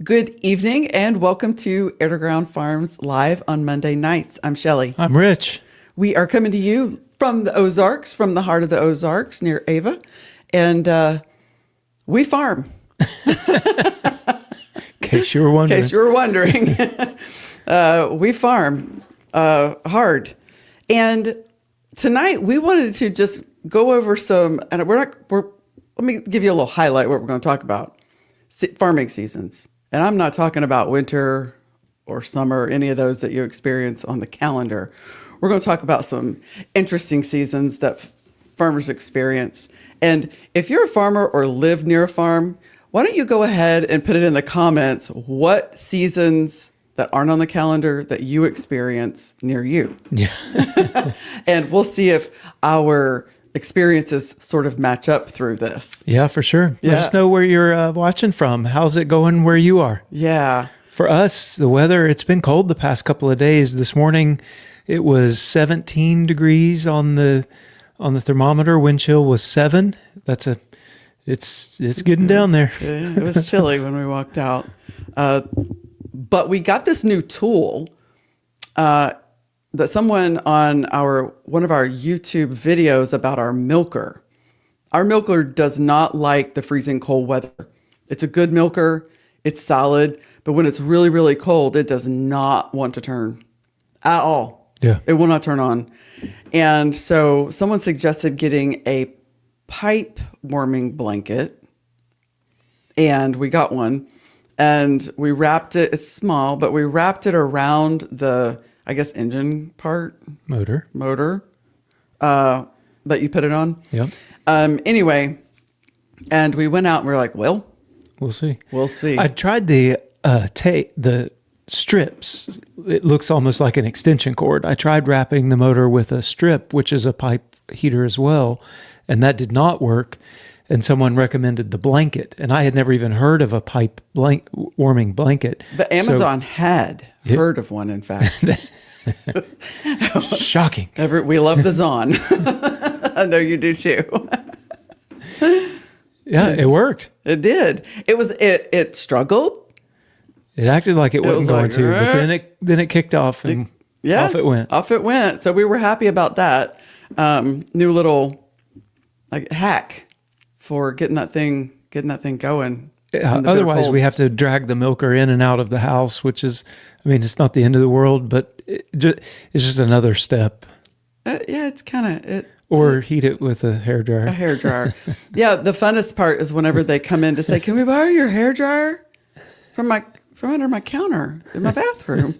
Good evening and welcome to Air to Ground Farms live on Monday nights. I'm Shelley. I'm Rich. We are coming to you from the Ozarks, from the heart of the Ozarks near Ava. And we farm. In case you were wondering. In case you were wondering. We farm hard. And tonight we wanted to just go over some, and let me give you a little highlight what we're going to talk about. Farming seasons. And I'm not talking about winter or summer, any of those that you experience on the calendar. We're going to talk about some interesting seasons that farmers experience. And if you're a farmer or live near a farm, why don't you go ahead and put it in the comments what seasons that aren't on the calendar that you experience near you. Yeah. And we'll see if our experiences sort of match up through this. Yeah, for sure. Yeah. Let us know where you're watching from. How's it going where you are? Yeah. For us, the weather, it's been cold the past couple of days. This morning, it was 17 degrees on the thermometer. Wind chill was 7. It's getting down there. Yeah, it was chilly when we walked out. But we got this new tool that someone on one of our YouTube videos about our milker. Our milker does not like the freezing cold weather. It's a good milker. It's solid. But when it's really, really cold, it does not want to turn at all. Yeah. It will not turn on. And so someone suggested getting a pipe warming blanket. And we got one. And we wrapped it. It's small, but we wrapped it around the, I guess, engine part. Motor. That you put it on. Yep. Anyway, and we went out and we were like, well, We'll see. we'll see. I tried the strips. It looks almost like an extension cord. I tried wrapping the motor with a strip, which is a pipe heater as well, and that did not work. And someone recommended the blanket, and I had never even heard of a pipe warming blanket. But Amazon had heard of one, in fact. Shocking. We love the Zon. I know you do too. Yeah, it worked. It did. It struggled. It acted like it wasn't was going like, to, but then it kicked off and Yeah. off it went. Off it went. So we were happy about that. New little hack for getting that thing going. Otherwise, we have to drag the milker in and out of the house, which is, I mean, it's not the end of the world, but it's just another step. Yeah, it's kind of it. Or heat it with a hairdryer. A hairdryer. Yeah, the funnest part is whenever they come in to say, "Can we borrow your hairdryer from under my counter in my bathroom?"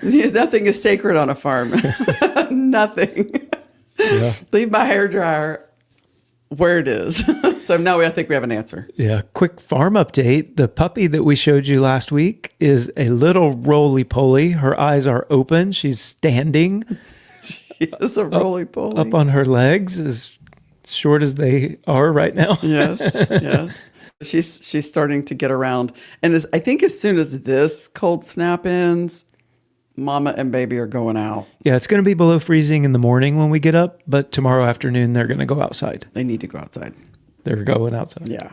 Yeah, nothing is sacred on a farm. Nothing. Yeah. Leave my hairdryer where it is. So now I think we have an answer. Yeah. Quick farm update. The puppy that we showed you last week is a little roly-poly. Her eyes are open. She's standing She is a roly-poly. up on her legs as short as they are right now. Yes, yes. She's starting to get around. And I think as soon as this cold snap ends, mama and baby are going out. Yeah, it's going to be below freezing in the morning when we get up, but tomorrow afternoon they're going to go outside. They need to go outside. They're going outside. Yeah.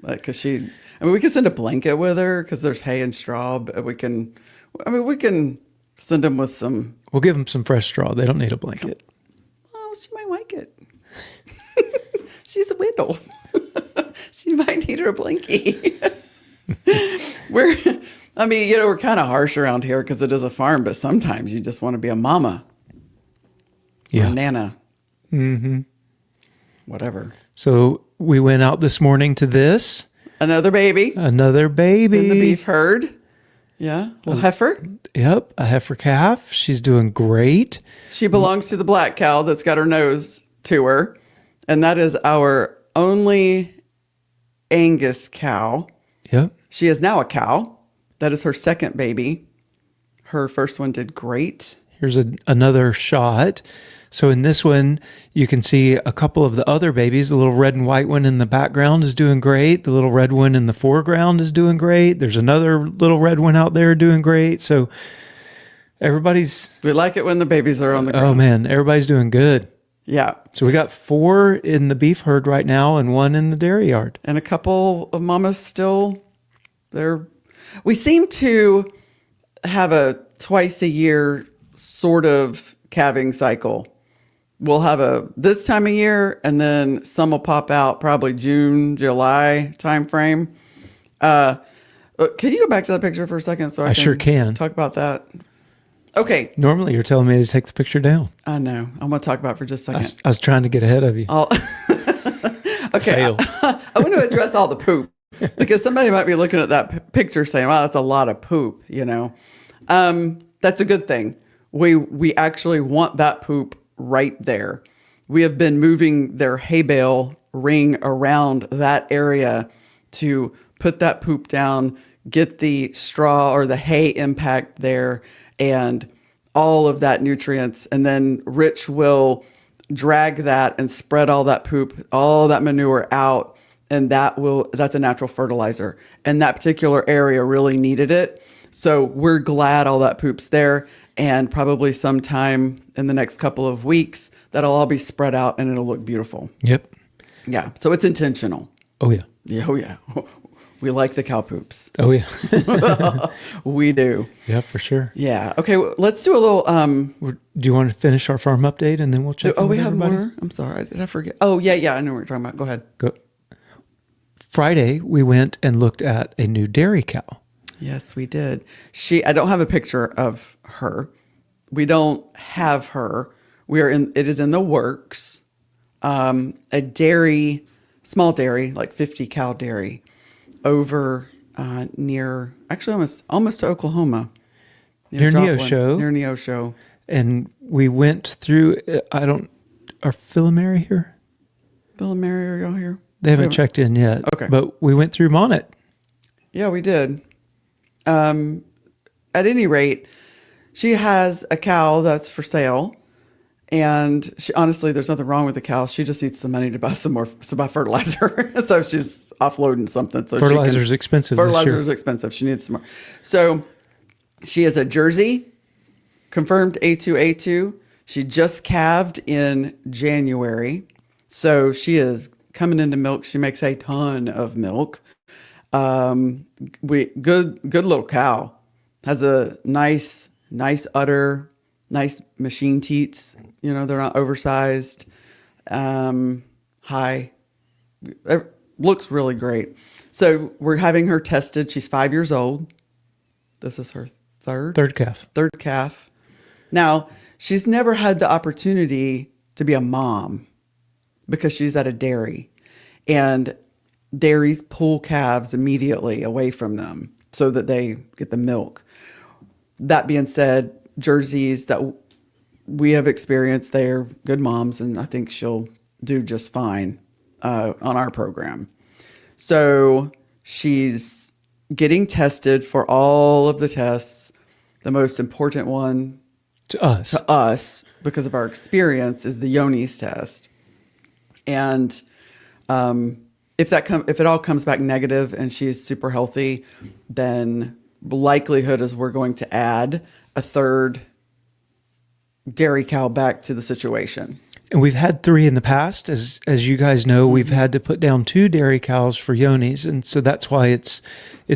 Because we can send a blanket with her because there's hay and straw. But we can send them with some. We'll give them some fresh straw. They don't need a blanket. Oh, she might like it. She's a widow. She might need her a blankie. We're kind of harsh around here because it is a farm, but sometimes you just want to be a mama. Yeah. Or a nana. Mm-hmm. Whatever. So we went out this morning to this. Another baby. Another baby. In the beef herd. Yeah. Little heifer. Yep. A heifer calf. She's doing great. She belongs to the black cow that's got her nose to her. And that is our only Angus cow. Yep. She is now a cow. That is her second baby. Her first one did great. Here's another shot. So in this one, you can see a couple of the other babies. The little red and white one in the background is doing great. The little red one in the foreground is doing great. There's another little red one out there doing great. So everybody's... We like it when the babies are on the ground. Oh, man. Everybody's doing good. Yeah. So we got 4 in the beef herd right now and 1 in the dairy yard. And a couple of mamas still, they're We seem to have a twice a year sort of calving cycle. We'll have a this time of year, and then some will pop out probably June, July timeframe. Can you go back to that picture for a second so I sure can. talk about that? Okay. Normally, you're telling me to take the picture down. I know. I'm going to talk about it for just a second. I was trying to get ahead of you. Okay. Fail. I want to address all the poop because somebody might be looking at that picture saying, wow, that's a lot of poop, you know. That's a good thing. We actually want that poop right there. We have been moving their hay bale ring around that area to put that poop down, get the straw or the hay impact there, and all of that nutrients. And then Rich will drag that and spread all that poop, all that manure out. And that's a natural fertilizer. And that particular area really needed it. So we're glad all that poop's there. And probably sometime in the next couple of weeks, that'll all be spread out and it'll look beautiful. Yep. Yeah. So it's intentional. Oh, yeah. Yeah. Oh, yeah. We like the cow poops. Oh, yeah. We do. Yeah, for sure. Yeah. Okay. Well, let's do a little. Do you want to finish our farm update and then we'll check in we with have everybody? more. I'm sorry. Did I forget? Oh, yeah. Yeah. I know what you're talking about. Go ahead. Go. Friday, we went and looked at a new dairy cow. Yes, we did. I don't have a picture of her. We don't have her. It is in the works. A small dairy, like 50 cow dairy over near, actually almost to Oklahoma. Near Joplin, Neosho. Near Neosho. And we went through, are Phil and Mary here? Bill and Mary, are y'all here? They haven't checked in yet. Okay. But we went through Monnet. Yeah, we did. At any rate, she has a cow that's for sale. And honestly, there's nothing wrong with the cow. She just needs some money to buy some fertilizer. So she's offloading something. So Fertilizer's expensive this year. Fertilizer's expensive. She needs some more. So she is a Jersey, confirmed A2A2. She just calved in January. So she is coming into milk. She makes a ton of milk. Good little cow. Has a nice udder, nice machine teats. You know, they're not oversized. High. It looks really great. So we're having her tested. She's 5 years old. This is her third calf. Now, she's never had the opportunity to be a mom because she's at a dairy. And dairies pull calves immediately away from them so that they get the milk. That being said, Jerseys that we have experienced, they're good moms, and I think she'll do just fine on our program. So she's getting tested for all of the tests. The most important one To us. because of our experience is the Yonis test. And if it all comes back negative and she's super healthy, then likelihood is we're going to add a third dairy cow back to the situation. And we've had 3 in the past. As you guys know, we've had to put down 2 dairy cows for Yonis. And so that's why it's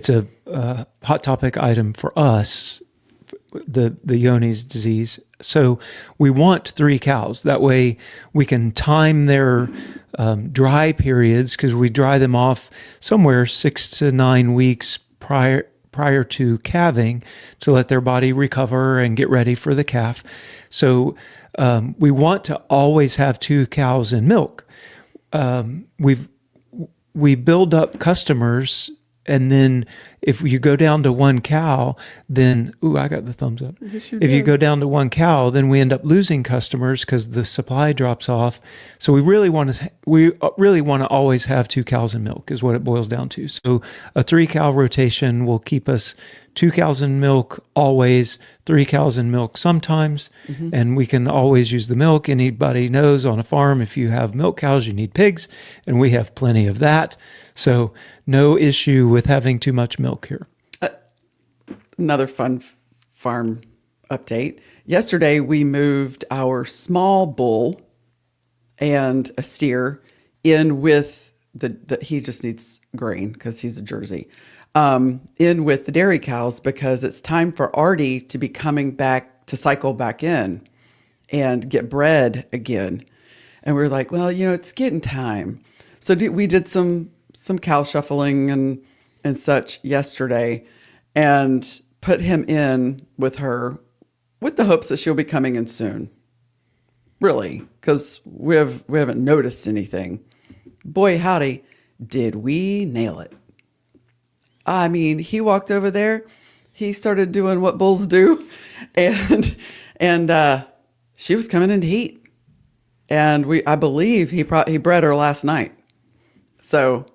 a hot topic item for us, the Yonis disease. So we want 3 cows. That way we can time their dry periods, because we dry them off somewhere 6 to 9 weeks prior to calving to let their body recover and get ready for the calf. So we want to always have 2 cows in milk. We build up customers, and then if you go down to 1 cow, then I got the thumbs up. Yes, you if you did. go down to 1 cow, then we end up losing customers because the supply drops off. So we really want to always have 2 cows in milk is what it boils down to. So a 3 cow rotation will keep us 2 cows in milk always, 3 cows in milk sometimes, and we can always use the milk. Anybody knows on a farm, if you have milk cows, you need pigs, and we have plenty of that. So no issue with having too much milk here. Another fun farm update. Yesterday, we moved our small bull and a steer in with he just needs grain because he's a Jersey. in with the dairy cows because it's time for Artie to be coming back to cycle back in and get bred again. And we were like, well, it's getting time. So we did some cow shuffling and such yesterday and put him in with her with the hopes that she'll be coming in soon. Really, because we haven't noticed anything. Boy, howdy, did we nail it. I mean, he walked over there. He started doing what bulls do. And she was coming into heat. And I believe he bred her last night. So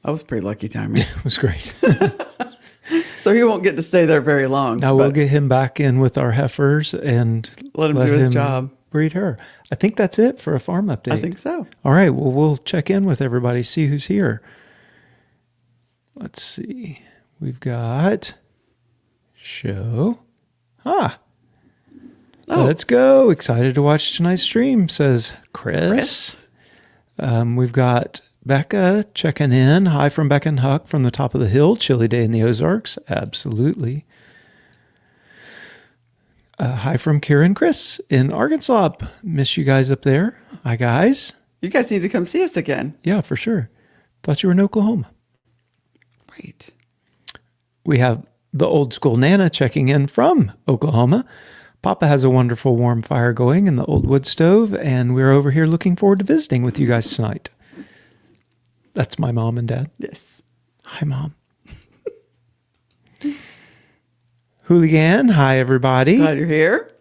that was pretty lucky timing. It was great. So he won't get to stay there very long. Now we'll get him back in with our heifers and let him do his job. Breed her. I think that's it for a farm update. I think so. All right. Well, we'll check in with everybody, see who's here. Let's see. We've got show. Oh. Let's go. Excited to watch tonight's stream, says Chris. We've got Becca checking in. Hi from Becca and Huck from the top of the hill. Chilly day in the Ozarks. Absolutely. Hi from Kira and Chris in Arkansas. Miss you guys up there. Hi, guys. You guys need to come see us again. Yeah, for sure. Thought you were in Oklahoma. Great. We have the old school Nana checking in from Oklahoma. Papa has a wonderful warm fire going in the old wood stove, and we're over here looking forward to visiting with you guys tonight. That's my mom and dad. Yes. Hi, Mom. Hooligan, hi, everybody. Glad you're here.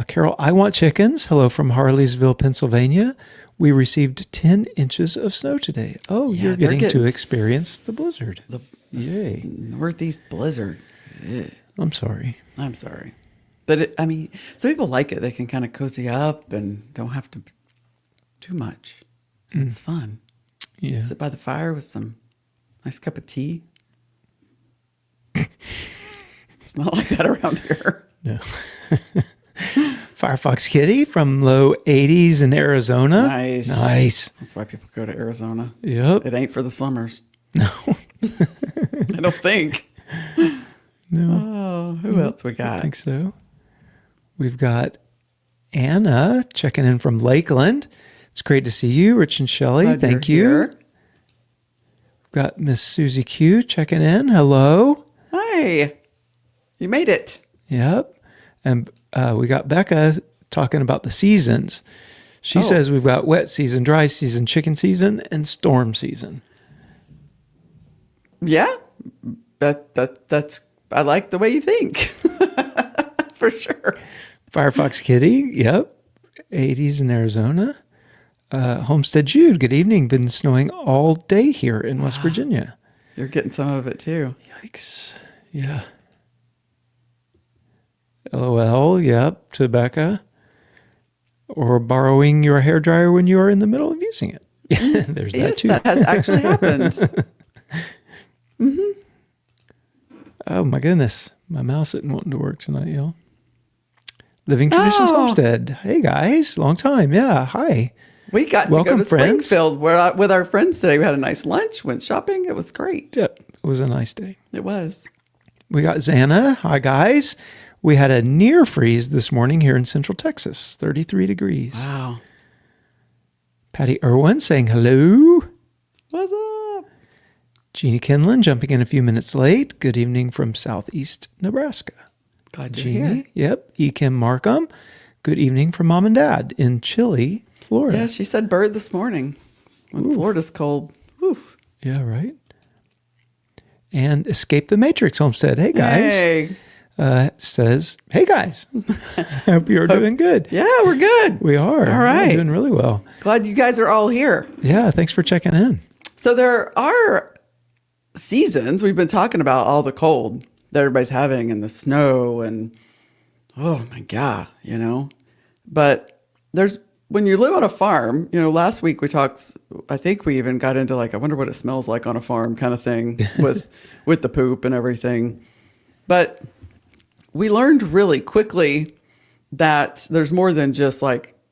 Carol, I want chickens. Hello from Harleysville, Pennsylvania. We received 10 inches of snow today. Oh, Yeah, you're they're getting to getting experience the blizzard. Yay. Northeast blizzard. Ugh. I'm sorry. I'm sorry. But some people like it. They can kind of cozy up and don't have to do much. It's fun. Yeah. Sit by the fire with some nice cup of tea. It's not like that around here. No. Firefox Kitty from low 80s in Arizona. Nice. That's why people go to Arizona. Yep. It ain't for the slummers. No. I don't think. No. Oh, who else we I got? think so. We've got Anna checking in from Lakeland. It's great to see you, Rich and Shelley. Glad Thank you're you. here. We've got Miss Susie Q checking in. Hello. Hi. You made it. Yep. And we got Becca talking about the seasons. She says we've got wet season, dry season, chicken season, and storm season. Yeah. That's I like the way you think. For sure. Firefox Kitty. Yep. 80s in Arizona. Homestead Jude. Good evening. Been snowing all day here in West Virginia. You're getting some of it too. Yikes. Yeah. LOL. Yep. To Becca. Or borrowing your hairdryer when you are in the middle of using it. Yeah, there's that Yes, too. that has actually happened. Mm-hmm. Oh my goodness. My mouse isn't wanting to work tonight, y'all. Living Traditions Homestead. Hey guys. Long time. Yeah. Hi. We got Welcome, to go to friends. Springfield with our friends today. We had a nice lunch, went shopping. It was great. Yep. It was a nice day. It was. We got Xana. Hi, guys. We had a near freeze this morning here in Central Texas, 33 degrees. Wow. Patty Irwin saying hello. What's up? Jeannie Kinlan jumping in a few minutes late. Good evening from Southeast Nebraska. Glad you're Jeannie. here. Yep. E. Kim Markham. Good evening from Mom and Dad in Chile, Florida. Yeah, she said bird this morning. When Florida's cold. Oof. Yeah, right. And Escape the Matrix Homestead. Hey, guys. Hey. Says, hey, guys. Hope you're doing good. Yeah, we're good. We are. All right. We're doing really well. Glad you guys are all here. Yeah, thanks for checking in. So there are seasons. We've been talking about all the cold that everybody's having and the snow and oh my God, But when you live on a farm, last week we talked, I think we even got into I wonder what it smells like on a farm kind of thing with the poop and everything. But we learned really quickly that there's more than just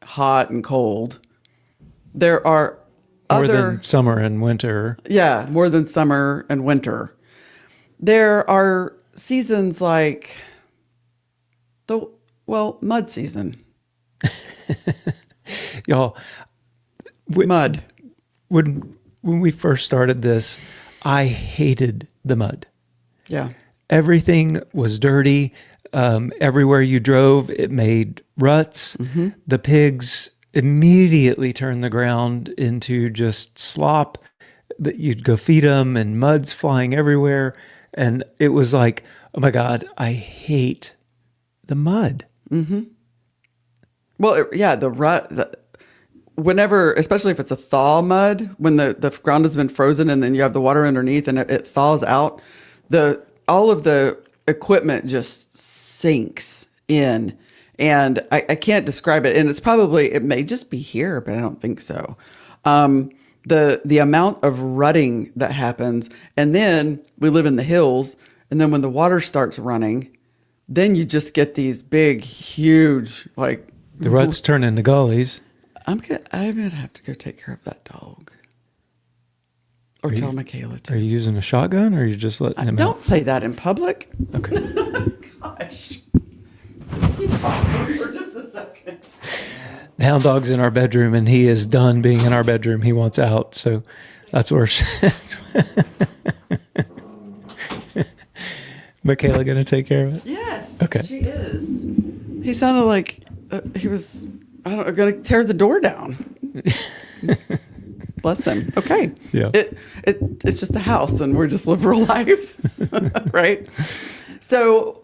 hot and cold. There are More other than summer and winter. yeah, more than summer and winter. There are seasons like mud season. Y'all, Mud. when we first started this, I hated the mud. Yeah. Everything was dirty. Everywhere you drove, it made ruts. The pigs immediately turned the ground into just slop that you'd go feed them, and mud's flying everywhere. And it was like, oh my God, I hate the mud. Well, the rut. Whenever, especially if it's a thaw mud, when the ground has been frozen and then you have the water underneath and it thaws out, all of the equipment just sinks in, and I can't describe it. And it may just be here, but I don't think so. The amount of rutting that happens, and then we live in the hills, and then when the water starts running, then you just get these big, huge, like The ruts turn into gullies. I'm gonna have to go take care of that dog, or tell Michaela to. Are you using a shotgun, or are you just letting him Don't say that in public. out? Okay. Gosh. Keep talking for just a second. The hound dog's in our bedroom, and he is done being in our bedroom. He wants out, so that's where Michaela going to take care of it. Yes. Okay. She is. He sounded like he was, I don't know, going to tear the door down. Bless him. Okay. Yeah. It's just a house, and we're just living real life, right? So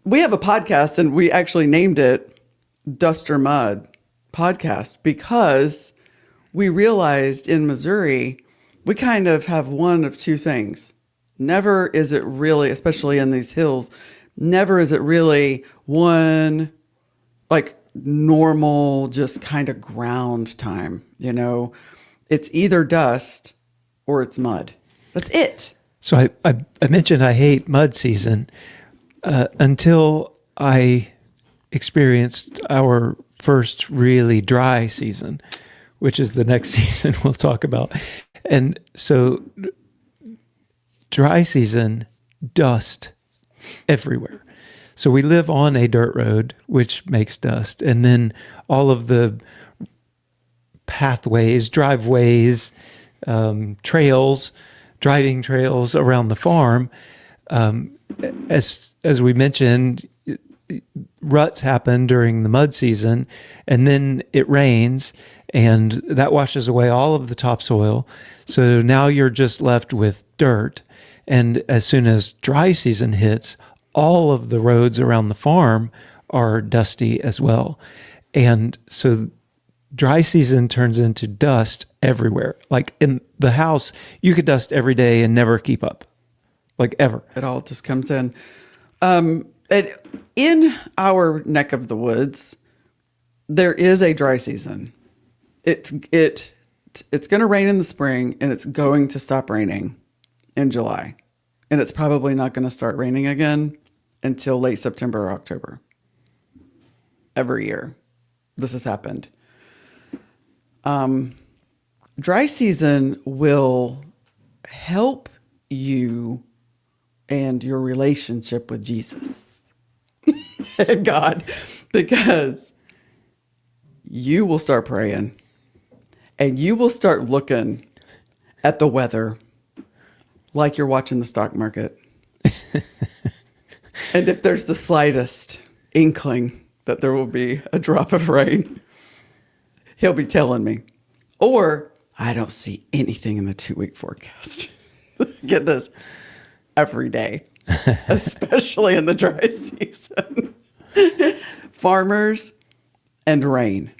we have a podcast, and we actually named it Dust or Mud Podcast because we realized in Missouri we kind of have one of two things. Never is it really, especially in these hills, never is it really one like normal, just kind of ground time. You know, it's either dust or it's mud. That's it. So I mentioned I hate mud season until I experienced our first really dry season, which is the next season we'll talk about. And so dry season, dust everywhere. So we live on a dirt road, which makes dust. And then all of the pathways, driveways, trails, driving trails around the farm, as we mentioned, ruts happen during the mud season, and then it rains, and that washes away all of the topsoil. So now you're just left with dirt. And as soon as dry season hits, all of the roads around the farm are dusty as well. And so dry season turns into dust everywhere. Like in the house, you could dust every day and never keep up, like ever. It all just comes in. In our neck of the woods, there is a dry season. It's going to rain in the spring, and it's going to stop raining in July. And it's probably not going to start raining again until late September or October. Every year, this has happened. Dry season will help you and your relationship with Jesus and God, because you will start praying and you will start looking at the weather like you're watching the stock market. And if there's the slightest inkling that there will be a drop of rain, he'll be telling me. Or I don't see anything in the 2-week forecast. Get this, every day, especially in the dry season. Farmers and rain.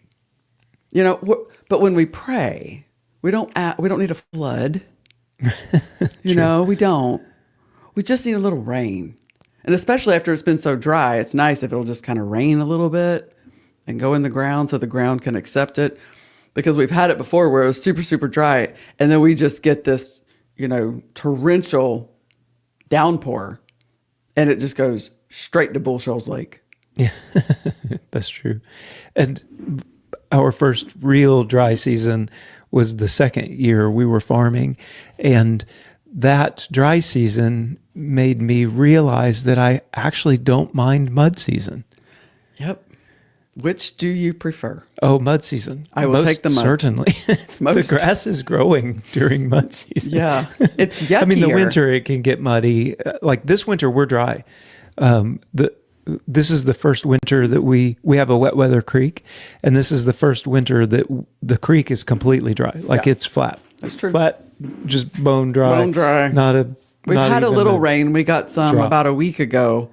You know, but when we pray, we don't need a flood. You know, we don't. We just need a little rain. And especially after it's been so dry, it's nice if it'll just kind of rain a little bit and go in the ground so the ground can accept it. Because we've had it before where it was super, super dry, and then we just get this, you know, torrential downpour, and it just goes straight to Bull Shoals Lake. Yeah, that's true. And our first real dry season was the second year we were farming. And that dry season made me realize that I actually don't mind mud season. Yep. Which do you prefer? Oh, mud season. I will take the mud. Certainly. Most. The grass is growing during mud season. Yeah. It's yuckier. I mean, the winter, it can get muddy. Like this winter, we're dry. This is the first winter that we have a wet weather creek, and this is the first winter that the creek is completely dry. Like Yeah. it's flat. That's true. Flat, just bone dry. Bone dry. We've had a little rain. We got some drop. about a week ago,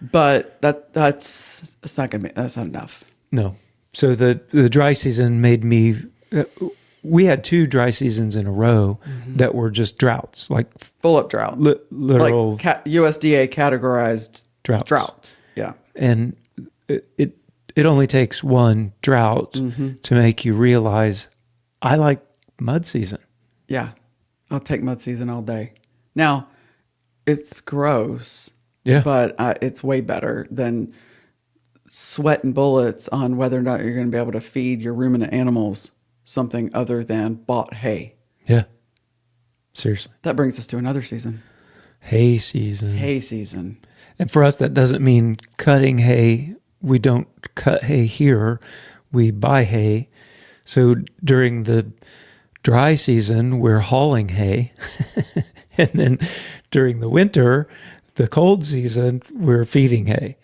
but that's it's not gonna be. That's not enough. No. So the dry season made me. We had 2 dry seasons in a row that were just droughts, like Full up drought. literal Like USDA categorized droughts. Yeah. And it only takes one drought to make you realize I like mud season. Yeah. I'll take mud season all day. Now, it's gross. Yeah. But it's way better than sweating bullets on whether or not you're going to be able to feed your ruminant animals something other than bought hay. Yeah. Seriously. That brings us to another season. Hay season. Hay season. And for us, that doesn't mean cutting hay. We don't cut hay here. We buy hay. So during the dry season, we're hauling hay. And then during the winter, the cold season, we're feeding hay.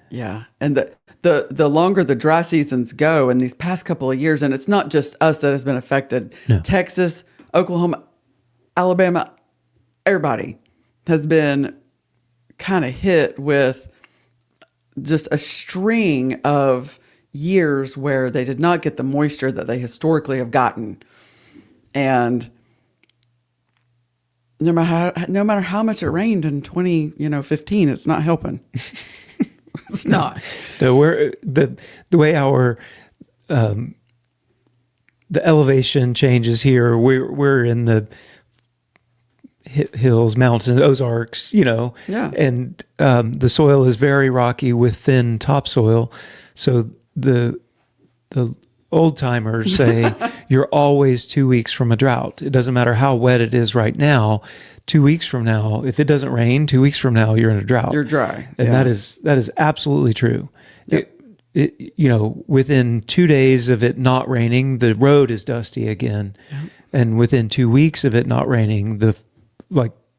Yeah. And the longer the dry seasons go in these past couple of years, and it's not just us that has been affected. No. Texas, Oklahoma, Alabama, everybody has been kind of hit with just a string of years where they did not get the moisture that they historically have gotten. And no matter how much it rained in 2015, it's not helping. It's not. The way our the elevation changes here, we're in the hills, mountains, Ozarks, Yeah. and the soil is very rocky with thin topsoil. So the old timers say you're always 2 weeks from a drought. It doesn't matter how wet it is right now. 2 weeks from now, if it doesn't rain, 2 weeks from now, you're in a drought. You're dry. And Yeah. that is absolutely true. Yep. Within 2 days of it not raining, the road is dusty again. Yep. And within 2 weeks of it not raining,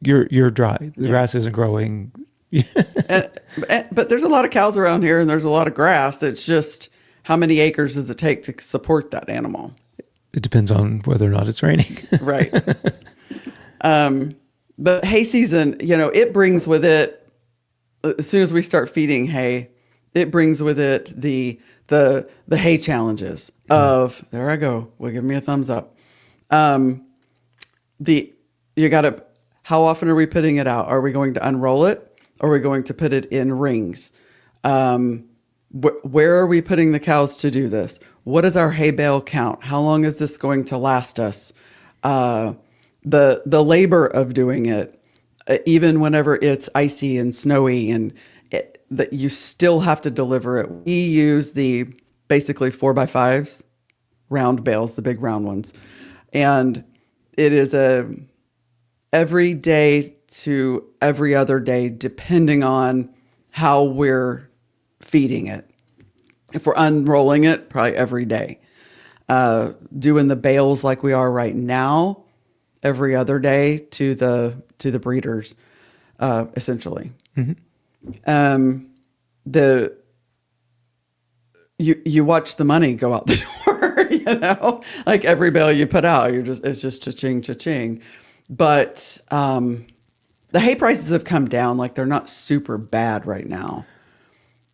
you're dry. The grass isn't growing. But there's a lot of cows around here and there's a lot of grass. It's just how many acres does it take to support that animal? It depends on whether or not it's raining. Right. But hay season, it brings with it, as soon as we start feeding hay, it brings with it the hay challenges of, there I go, well, give me a thumbs up. How often are we putting it out? Are we going to unroll it? Or are we going to put it in rings? Where are we putting the cows to do this? What is our hay bale count? How long is this going to last us? The labor of doing it, even whenever it's icy and snowy, and that you still have to deliver it. We use the basically 4x5s, round bales, the big round ones, and it is every day to every other day, depending on how we're feeding it. If we're unrolling it, probably every day. Doing the bales like we are right now, every other day to the breeders, essentially. Mm-hmm. You watch the money go out the door, like every bale you put out, it's just cha-ching, cha-ching. But the hay prices have come down. Like they're not super bad right now.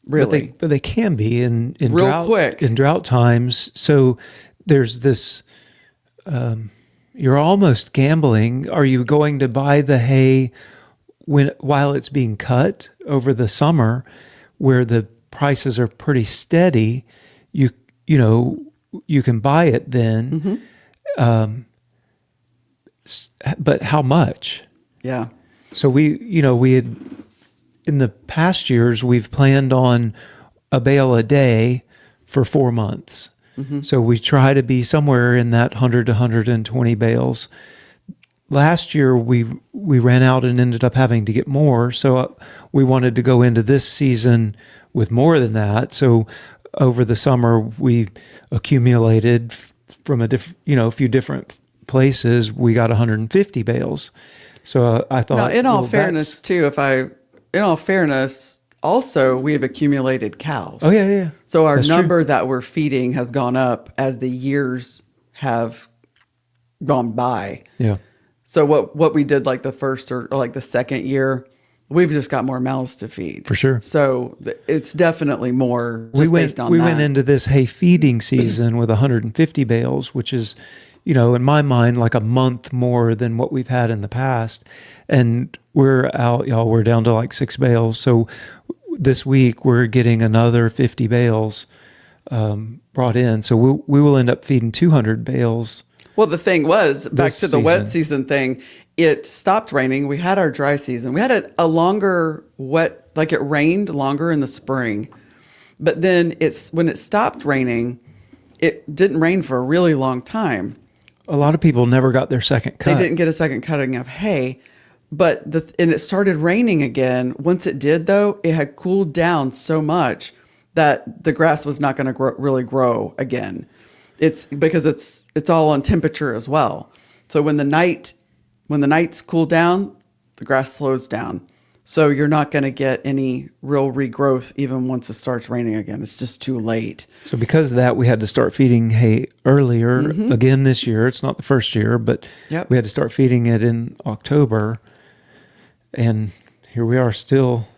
Really. But they can be in Real drought, quick. in drought times. So there's this, you're almost gambling. Are you going to buy the hay while it's being cut over the summer where the prices are pretty steady? You can buy it then. Mm-hmm. But how much? Yeah. So we had, in the past years, we've planned on a bale a day for 4 months. So we try to be somewhere in that 100 to 120 bales. Last year we ran out and ended up having to get more. So we wanted to go into this season with more than that. So over the summer we accumulated from a few different places. We got 150 bales. So I thought, Now, in all well, fairness, too, also we have accumulated cows. oh yeah. So our That's true. number that we're feeding has gone up as the years have gone by. Yeah. So what we did like the first or like the second year, we've just got more mouths to feed. For sure. So it's definitely more just based on we that. went into this hay feeding season with 150 bales, which is, in my mind, like a month more than what we've had in the past. And we're down to like 6 bales. So this week we're getting another 50 bales brought in. So we will end up feeding 200 bales. Well, the thing was, back This to the wet season. season thing, it stopped raining. We had our dry season. We had a longer wet, like it rained longer in the spring. But then when it stopped raining, it didn't rain for a really long time. A lot of people never got their second cut. They didn't get a second cutting of hay. But and it started raining again. Once it did, though, it had cooled down so much that the grass was not going to really grow again. It's because it's all on temperature as well. So when the nights cool down, the grass slows down. So you're not going to get any real regrowth even once it starts raining again. It's just too late. So because of that, we had to start feeding hay earlier again this year. It's not the first year, but Yep. we had to start feeding it in October. And here we are still.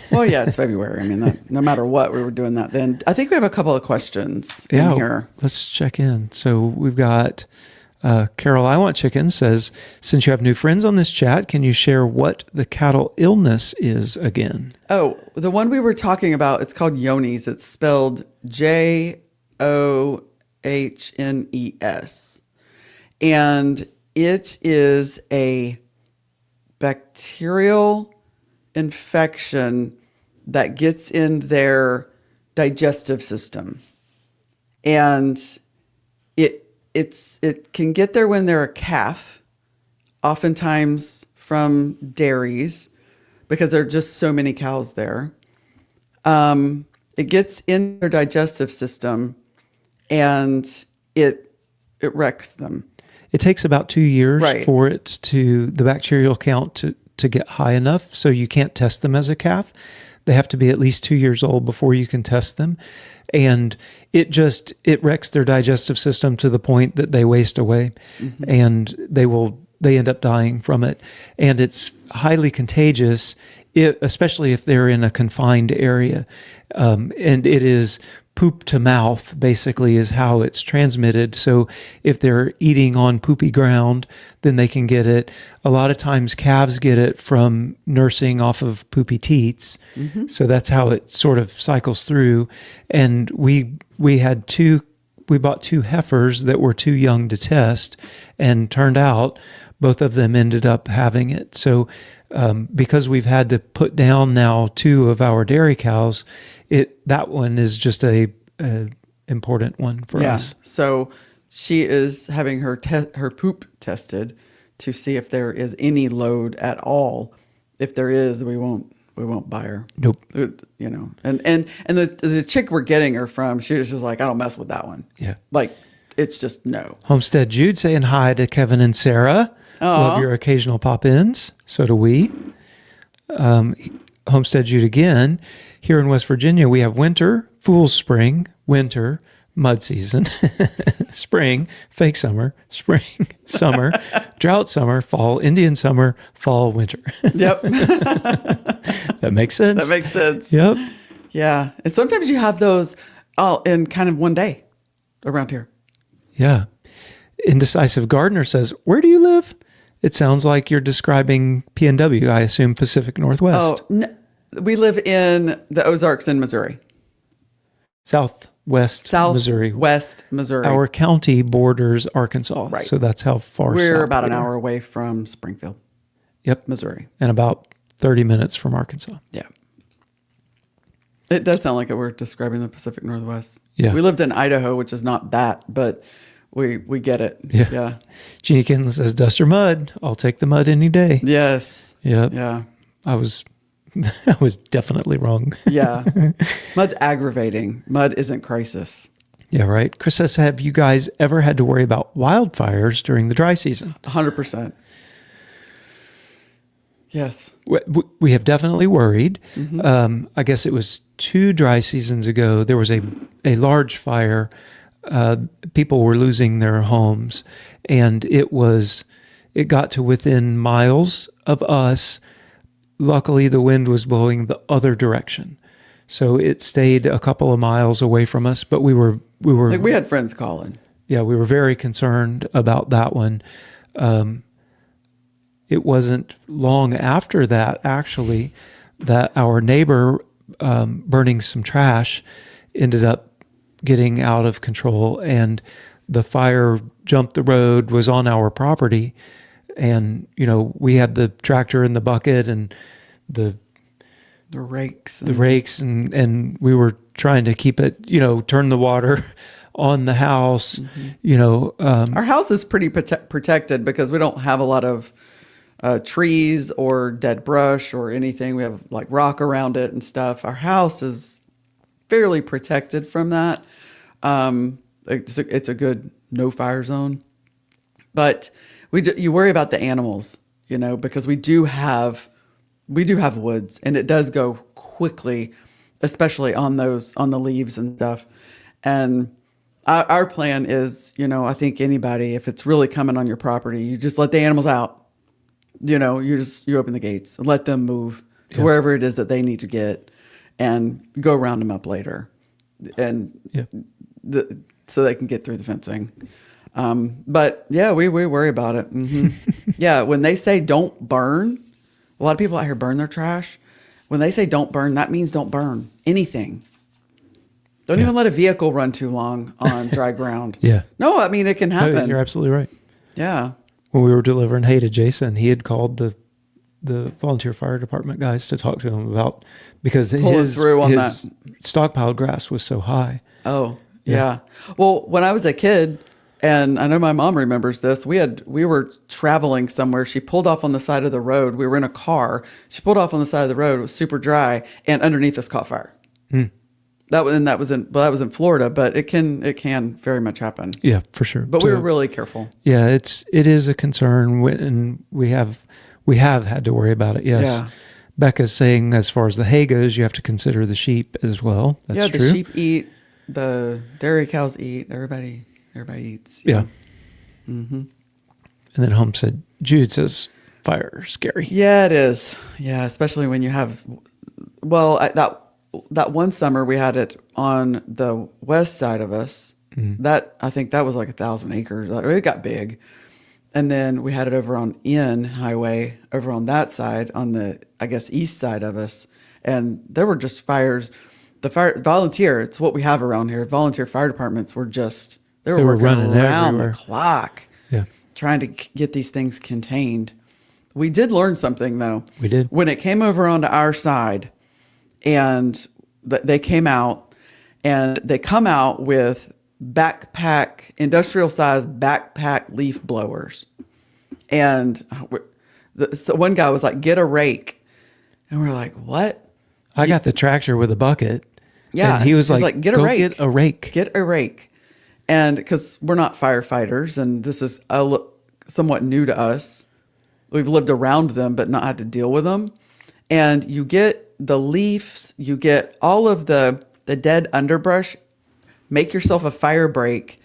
Well, yeah, it's February. I mean, no matter what, we were doing that then. I think we have a couple of questions in here. Let's check in. So we've got Carol, I Want Chicken says, since you have new friends on this chat, can you share what the cattle illness is again? Oh, the one we were talking about, it's called Johnes. It's spelled Johnes. And it is a bacterial infection that gets in their digestive system. And it can get there when they're a calf, oftentimes from dairies, because there are just so many cows there. It gets in their digestive system and it wrecks them. It takes about 2 years Right. for the bacterial count to get high enough, so you can't test them as a calf. They have to be at least 2 years old before you can test them. And it wrecks their digestive system to the point that they waste away, and they end up dying from it. And it's highly contagious, especially if they're in a confined area. And it is poop to mouth, basically, is how it's transmitted. So if they're eating on poopy ground, then they can get it. A lot of times calves get it from nursing off of poopy teats. So that's how it sort of cycles through. And we bought 2 heifers that were too young to test, and turned out both of them ended up having it. So because we've had to put down now 2 of our dairy cows, that one is just a important one for us. So she is having her poop tested to see if there is any load at all. If there is, we won't buy her. Nope. And the chick we're getting her from, she was just like, I don't mess with that one. Yeah. Like, it's just no. Homestead Jude saying hi to Kevin and Sarah. Love your occasional pop-ins. So do we. Homestead Jude again. Here in West Virginia, we have winter, fool's spring, winter, mud season, spring, fake summer, spring, summer, drought summer, fall, Indian summer, fall, winter. Yep. That makes sense. That makes sense. Yep. Yeah. And sometimes you have those all in kind of one day around here. Yeah. Indecisive Gardener says, where do you live? It sounds like you're describing PNW, I assume Pacific Northwest. Oh, no, we live in the Ozarks in Missouri. Southwest Missouri. West Missouri. Our county borders Arkansas. Right. So that's how far We're south about we an are. hour away from Springfield, Yep. Missouri. And about 30 minutes from Arkansas. Yeah. It does sound like we're describing the Pacific Northwest. Yeah. We lived in Idaho, which is not that, but we get it. Yeah. Yeah. Jeannie Kinlan says, dust or mud? I'll take the mud any day. Yes. Yep. Yeah. I was definitely wrong. Yeah. Mud's aggravating. Mud isn't crisis. Yeah, right. Chris says, have you guys ever had to worry about wildfires during the dry season? 100%. Yes. We have definitely worried. I guess it was 2 dry seasons ago. There was a large fire. People were losing their homes, and it got to within miles of us. Luckily, the wind was blowing the other direction, so it stayed a couple of miles away from us. But we were Like we had friends calling. yeah, we were very concerned about that one. It wasn't long after that, actually, that our neighbor burning some trash ended up getting out of control, and the fire jumped the road, was on our property. And, we had the tractor and the bucket and the rakes. rakes, and we were trying to keep it, turn the water on the house. Our house is pretty protected because we don't have a lot of trees or dead brush or anything. We have like rock around it and stuff. Our house is fairly protected from that. It's a good no fire zone, but you worry about the animals, because we do have woods, and it does go quickly, especially on the leaves and stuff. And our plan is, I think anybody, if it's really coming on your property, you just let the animals out. You open the gates and let them move to wherever it is that they need to get, and go round them up later, and so they can get through the fencing. But yeah, we worry about it. Yeah, when they say don't burn, a lot of people out here burn their trash. When they say don't burn, that means don't burn anything. Don't even let a vehicle run too long on dry ground. Yeah. No, I mean, it can happen. No, you're absolutely right. Yeah. When we were delivering hay to Jason, he had called the volunteer fire department guys to talk to him about, because his stockpiled grass was so high. Oh, yeah. Well, when I was a kid, and I know my mom remembers this, we were traveling somewhere. She pulled off on the side of the road. We were in a car. She pulled off on the side of the road. It was super dry, and underneath us caught fire. That was in Florida, but it can very much happen. Yeah, for sure. But we were really careful. Yeah, it is a concern, and we have had to worry about it. Yes. Yeah. Becca's saying, as far as the hay goes, you have to consider the sheep as well. That's true. The sheep eat, the dairy cows eat. Everybody eats. Yeah. And then Home said, Jude says, fire scary. Yeah, it is. Yeah, especially when you have, that one summer we had it on the west side of us. I think that was like 1,000 acres. It got big. And then we had it over on N Highway, over on that side, on the, I guess, east side of us. And there were just fires. The volunteer, it's what we have around here. Volunteer fire departments were they were working running around everywhere. the clock. Yeah. Trying to get these things contained. We did learn something, though. We did. When it came over onto our side, and they came out, and they come out with industrial-sized backpack leaf blowers. And so one guy was like, get a rake. And we're like, what? I got the tractor with a bucket. Yeah. And he was like, get a rake. Get a rake. Get a rake. And because we're not firefighters, and this is somewhat new to us. We've lived around them, but not had to deal with them. And you get the leaves, you get all of the dead underbrush. Make yourself a fire break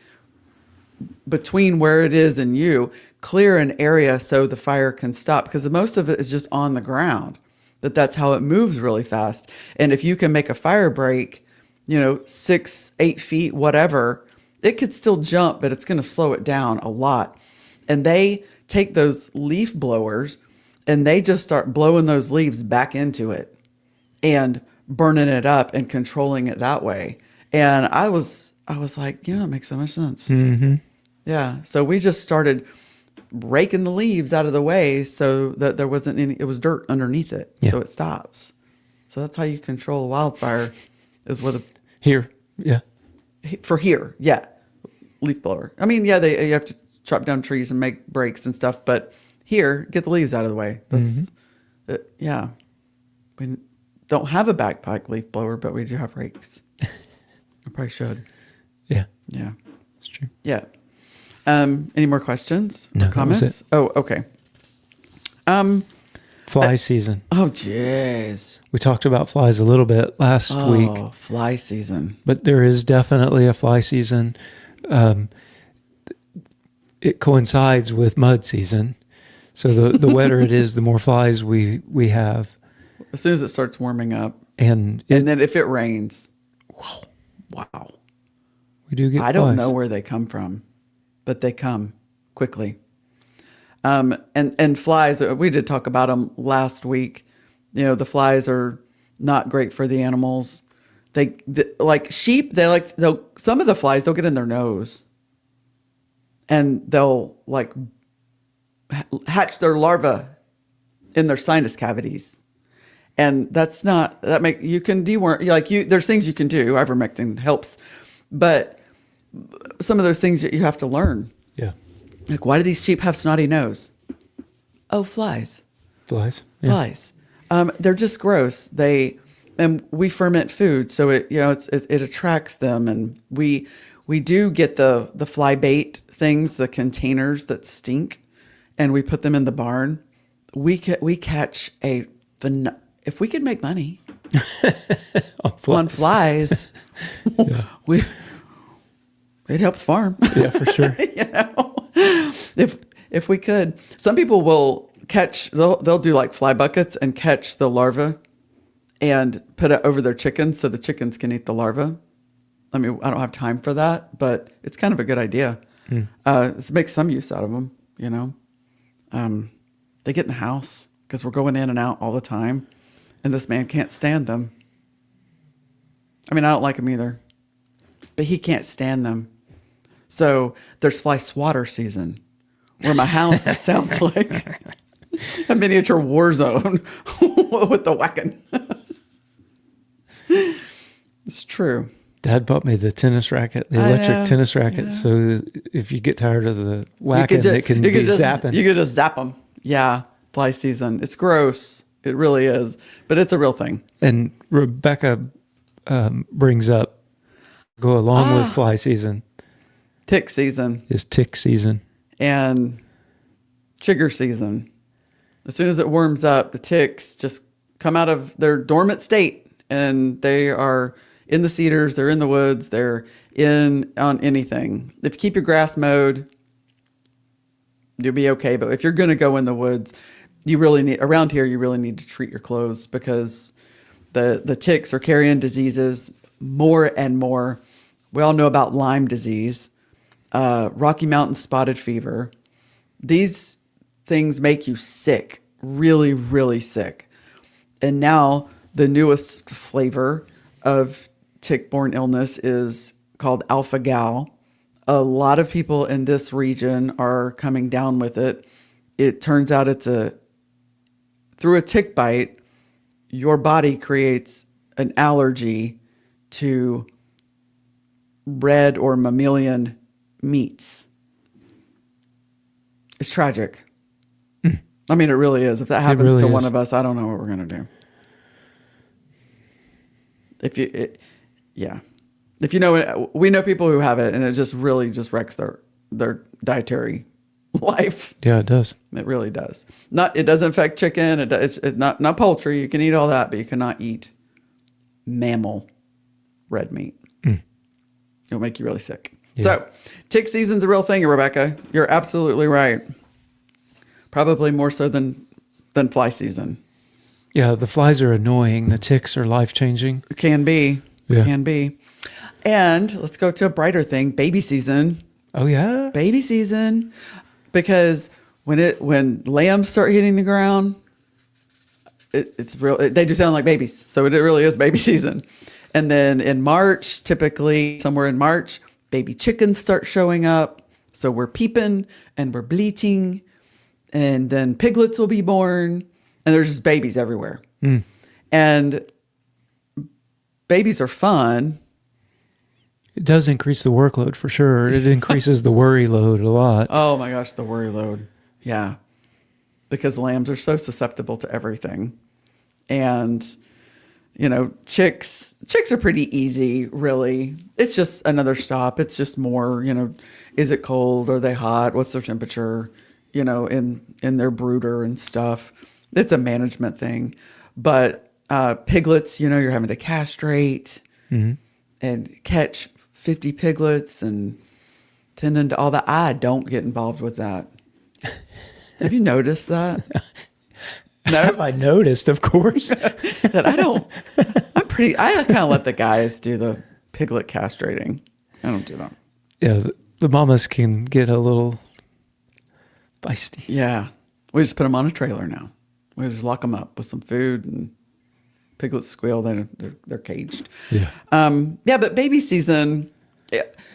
between where it is and you. Clear an area so the fire can stop, because most of it is just on the ground. That's how it moves really fast. And if you can make a fire break, 6, 8 feet, whatever, it could still jump, but it's going to slow it down a lot. And they take those leaf blowers and they just start blowing those leaves back into it and burning it up and controlling it that way. And I was like, that makes so much sense. Mm-hmm. Yeah. So we just started raking the leaves out of the way so that there wasn't any, it was dirt underneath it. Yeah. So it stops. So that's how you control a wildfire. is what Here. Yeah. for here. Yeah. Leaf blower. I mean, yeah, you have to chop down trees and make breaks and stuff, but here, get the leaves out of the way. That's, yeah. We don't have a backpack leaf blower, but we do have rakes. I probably should. Yeah. Yeah. It's true. Yeah. Any more questions? No, or comments? that was it. Oh, okay. Fly season. Oh, jeez. We talked about flies a little bit last week, Oh, fly season. but there is definitely a fly season. It coincides with mud season. So the wetter it is, the more flies we have. As soon as it starts warming up, And and then if it rains, wow. we do get I don't flies. know where they come from, but they come quickly. And flies, we did talk about them last week. You know, the flies are not great for the animals. Like sheep, some of the flies, they'll get in their nose and they'll like hatch their larvae in their sinus cavities. And you can deworm, there's things you can do. Ivermectin helps, but some of those things that you have to learn. Yeah. Like, why do these sheep have snotty nose? Oh, flies. Flies. Yeah. Flies. They're just gross. And we ferment food, so it attracts them, and we do get the fly bait things, the containers that stink, and we put them in the barn. We catch if we could make money on flies, it'd help the farm. Yeah, for sure. You know, if we could, some people will they'll do like fly buckets and catch the larva and put it over their chickens so the chickens can eat the larva. I mean, I don't have time for that, but it's kind of a good idea. Make some use out of them, you know. They get in the house because we're going in and out all the time, and this man can't stand them. I mean, I don't like them either, but he can't stand them. So there's fly swatter season, where my house sounds like a miniature war zone with the whacking. It's true. Dad bought me the tennis racket, the electric tennis racket. Yeah. So if you get tired of the whacking, it can be zapping. You could just zap them. Yeah, fly season. It's gross. It really is, but it's a real thing. And Rebecca brings up, go along with fly season. Tick season. Is tick season. And chigger season. As soon as it warms up, the ticks just come out of their dormant state, and they are in the cedars, they're in the woods, they're on anything. If you keep your grass mowed, you'll be okay. But if you're going to go in the woods, around here, you really need to treat your clothes, because the ticks are carrying diseases more and more. We all know about Lyme disease, Rocky Mountain spotted fever. These things make you sick, really, really sick. And now the newest flavor of tick-borne illness is called alpha-gal. A lot of people in this region are coming down with it. It turns out through a tick bite, your body creates an allergy to red or mammalian meats. It's tragic. I mean, it really is. If that happens really to is. one of us, I don't know what we're going to do. If you know it, we know people who have it, and it just really just wrecks their dietary life. Yeah, it does. It really does. It doesn't affect chicken. It's not poultry. You can eat all that, but you cannot eat mammal red meat. It'll make you really sick. Yeah. So tick season's a real thing, Rebecca. You're absolutely right. Probably more so than fly season. Yeah, the flies are annoying. The ticks are life-changing. Can be. Yeah. Can be. And let's go to a brighter thing, baby season. Oh, yeah? Baby season. Because when lambs start hitting the ground, it's real. They do sound like babies. So it really is baby season. And then in March, typically somewhere in March, baby chickens start showing up. So we're peeping and we're bleating. And then piglets will be born. And there's just babies everywhere. And babies are fun. It does increase the workload for sure. It increases the worry load a lot. Oh my gosh, the worry load. Yeah. Because lambs are so susceptible to everything. And, chicks are pretty easy, really. It's just another stop. It's just more, is it cold? Are they hot? What's their temperature, in their brooder and stuff. It's a management thing. But piglets, you're having to castrate and catch 50 piglets and tending to all that. I don't get involved with that. Have you noticed that? No, Have I noticed, of course. that I kind of let the guys do the piglet castrating. I don't do that. Yeah, the mamas can get a little feisty. Yeah. We just put them on a trailer now. We just lock them up with some food, and piglets squeal. They're caged. Yeah. But baby season,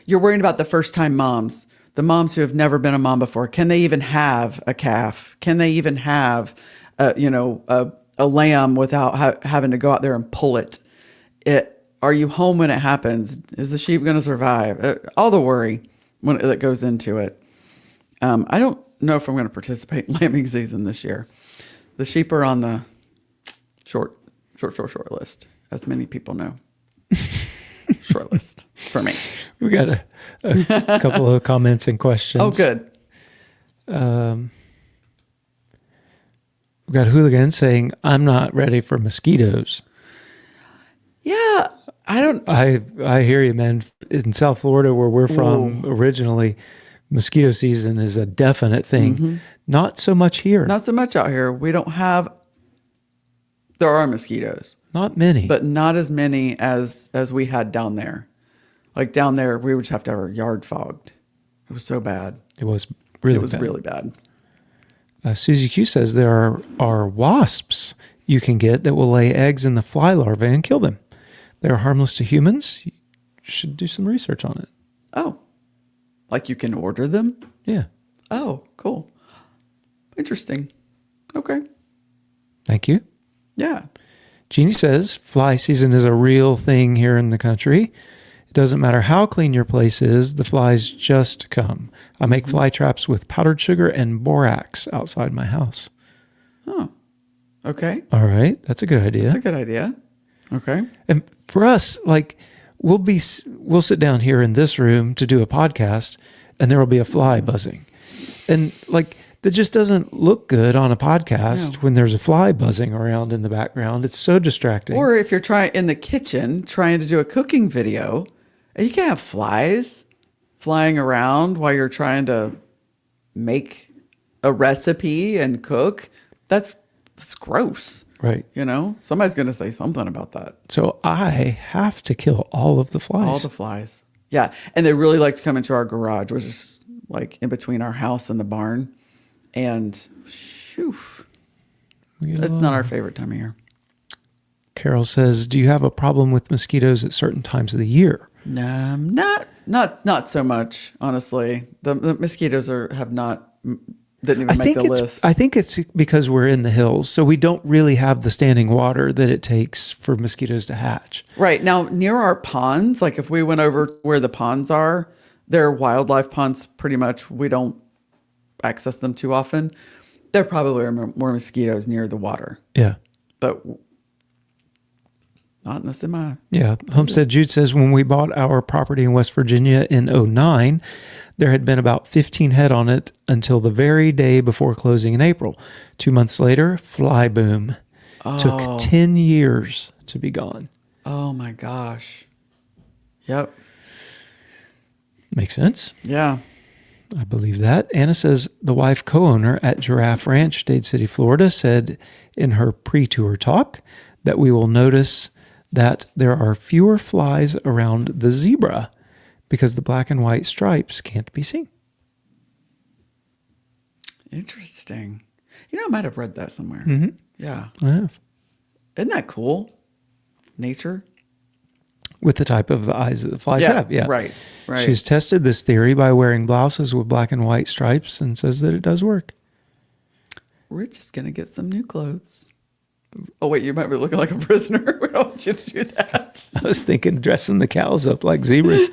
you're worrying about the first time moms, the moms who have never been a mom before. Can they even have a calf? Can they even have a lamb without having to go out there and pull it? Are you home when it happens? Is the sheep going to survive? All the worry that goes into it. I don't know if I'm going to participate in lambing season this year. The sheep are on the short list, as many people know. Short list for me. We got a couple of comments and questions. Oh, good. We got Hooligan saying, I'm not ready for mosquitoes. Yeah, I hear you, man. In South Florida, where we're from originally, mosquito season is a definite thing. Mm-hmm. Not so much here. not so much out here. We don't have. There are mosquitoes, Not many. but not as many as we had down there. Like down there, we would just have to have our yard fogged. It was so bad. it was really It was bad. really bad. Susie Q says there are wasps you can get that will lay eggs in the fly larvae and kill them. They're harmless to humans. You should do some research on it. Oh, like you can order them? Yeah. Oh, cool. Interesting. Okay. Thank you. Yeah. Jeannie says fly season is a real thing here in the country. It doesn't matter how clean your place is, the flies just come. I make fly traps with powdered sugar and borax outside my house. Oh, okay. All right. That's a good idea. That's a good idea. Okay. And for us, like we'll sit down here in this room to do a podcast and there will be a fly buzzing. And like that just doesn't look good on a podcast No. when there's a fly buzzing around in the background. It's so distracting. Or if you're trying in the kitchen trying to do a cooking video, you can't have flies flying around while you're trying to make a recipe and cook. That's gross. Right. Somebody's going to say something about that. So I have to kill all of the flies. All the flies. Yeah. And they really like to come into our garage, which is like in between our house and the barn. And shoo, it's not our favorite time of year. Carol says, do you have a problem with mosquitoes at certain times of the year? No, not so much, honestly. The mosquitoes didn't even make the list. I think it's because we're in the hills, so we don't really have the standing water that it takes for mosquitoes to hatch. Right. Now, near our ponds, like if we went over where the ponds are, they're wildlife ponds pretty much. We don't access them too often. There probably are more mosquitoes near the water, Yeah. but not in the semi. Yeah. Homestead Jude says, when we bought our property in West Virginia in 2009, there had been about 15 head on it until the very day before closing in April. 2 months later, fly boom. Took 10 years to be gone. Oh my gosh. Yep. Makes sense. Yeah. I believe that. Anna says the wife co-owner at Giraffe Ranch, Dade City, Florida, said in her pre-tour talk that we will notice that there are fewer flies around the zebra because the black and white stripes can't be seen. Interesting. I might have read that somewhere. Mm-hmm. Yeah. I have. Isn't that cool? Nature. With the type of eyes that the flies have. Yeah. Right. She's tested this theory by wearing blouses with black and white stripes and says that it does work. We're just going to get some new clothes. Oh, wait, you might be looking like a prisoner. We don't want you to do that. I was thinking dressing the cows up like zebras.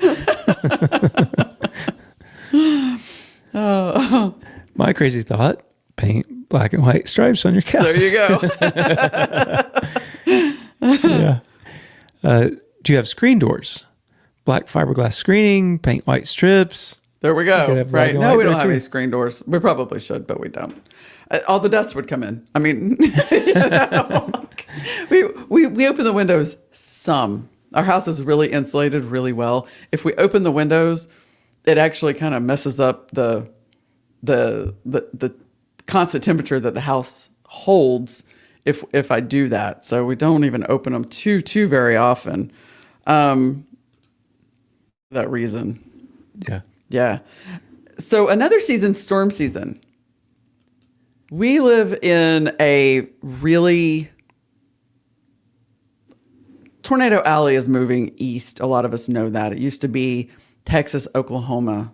My crazy thought, paint black and white stripes on your cows. There you go. Yeah. Do you have screen doors? Black fiberglass screening, paint white strips. There we You could go. have black Right. and No, white we don't there, have too. any screen doors. We probably should, but we don't. All the dust would come in. I mean, you know, we open the windows some. Our house is really insulated really well. If we open the windows, it actually kind of messes up the constant temperature that the house holds if I do that. So we don't even open them too very often. That reason. Yeah. Yeah. So another season, storm season. We live in a really Tornado Alley is moving east. A lot of us know that. It used to be Texas, Oklahoma,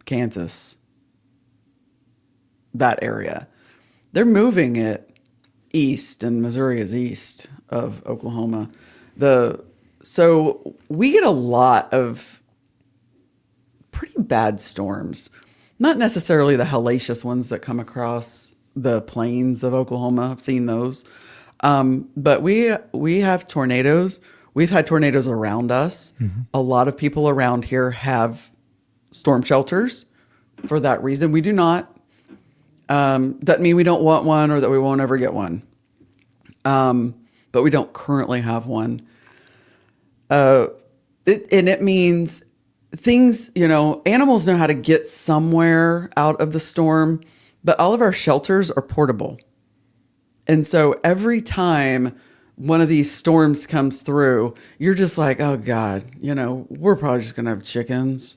Kansas, that area. They're moving it east, and Missouri is east of Oklahoma. So we get a lot of pretty bad storms. Not necessarily the hellacious ones that come across the plains of Oklahoma. I've seen those. But we have tornadoes. We've had tornadoes around us. Mm-hmm. A lot of people around here have storm shelters for that reason. We do not. Doesn't mean we don't want one or that we won't ever get one. But we don't currently have one. It means things, animals know how to get somewhere out of the storm, but all of our shelters are portable. And so every time one of these storms comes through, you're just like, oh God, we're probably just going to have chickens